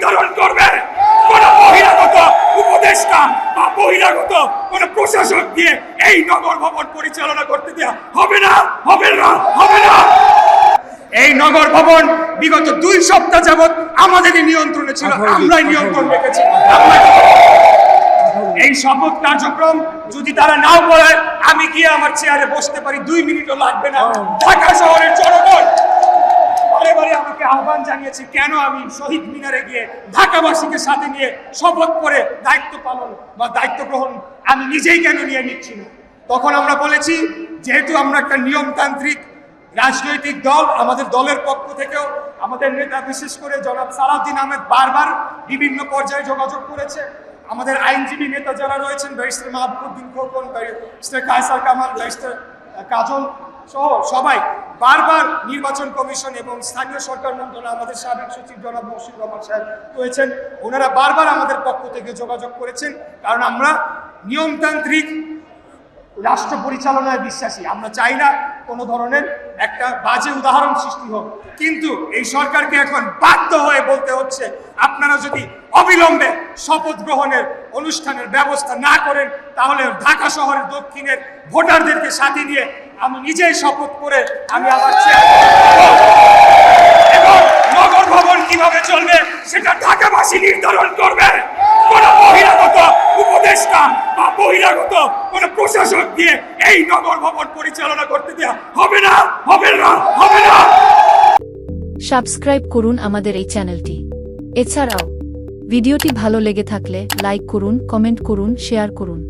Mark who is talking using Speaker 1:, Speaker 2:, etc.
Speaker 1: নির্ধারণ করবে। কোন বহিরাগত উপদেষ্টা বা বহিরাগত কোন প্রশাসক দিয়ে এই নগর ভবন পরিচালনা করতে দেওয়া হবে না, হবে না, হবে না। এই নগর ভবন বিগত 2 সপ্তাহ যাবৎ আমাদেরই নিয়ন্ত্রণে ছিল, আমরাই নিয়ন্ত্রণ রেখেছি। এই শপথ কার্যক্রম যদি তারা নাও বলে, আমি গিয়ে আমার চেয়ারে বসতে পারি, 2 মিনিটও লাগবে না। ঢাকা শহরের জনগণ বারে বারে আমাকে আহ্বান জানিয়েছে, কেন আমি শহীদ মিনারে গিয়ে ঢাকাবাসীকে সাথে নিয়ে শপথ করে দায়িত্ব পালন বা দায়িত্ব গ্রহণ আমি নিজেই কেন নিয়ে নিচ্ছি না। তখন আমরা বলেছি, যেহেতু আমরা একটা নিয়মতান্ত্রিক রাজনৈতিক দল, আমাদের দলের পক্ষ থেকেও আমাদের নেতা বিশেষ করে জনাব সালাউদ্দিন আহমেদ বারবার বিভিন্ন পর্যায়ে যোগাযোগ করেছে। আমাদের আইনজীবী নেতা যারা রয়েছেন, barrister Mahbubuddin Khokon, barrister Kaiser Kamal, barrister Kajol সহ সবাই বারবার নির্বাচন কমিশন এবং স্থানীয় সরকার মন্ত্রণালয়, আমাদের সাবেক সচিব জনাব মহসিন রহমান সাহেব রয়েছেন, ওনারা বারবার আমাদের পক্ষ থেকে যোগাযোগ করেছেন। কারণ আমরা নিয়মতান্ত্রিক রাষ্ট্র পরিচালনায় বিশ্বাসী। আমরা চাই না কোনো ধরনের একটা বাজে উদাহরণ সৃষ্টি হোক। কিন্তু এই সরকারকে এখন বাধ্য হয়ে বলতে হচ্ছে, আপনারা যদি অবিলম্বে শপথ গ্রহণের অনুষ্ঠানের ব্যবস্থা না করেন, তাহলে ঢাকা শহরের দক্ষিণের ভোটারদেরকে সাথে নিয়ে আমি নিজেই শপথ করে আমি আমার এবং নগর ভবন কিভাবে চলবে সেটা ঢাকাবাসী নির্ধারণ করবে। কোন বহিরাগত উপদেষ্টা বা বহিরাগত কোন প্রশাসক দিয়ে এই নগর ভবন পরিচালনা করতে দেওয়া হবে না, হবে না, হবে না।
Speaker 2: সাবস্ক্রাইব করুন আমাদের এই চ্যানেলটি। এছাড়াও ভিডিওটি ভালো লেগে থাকলে লাইক করুন, কমেন্ট করুন, শেয়ার করুন।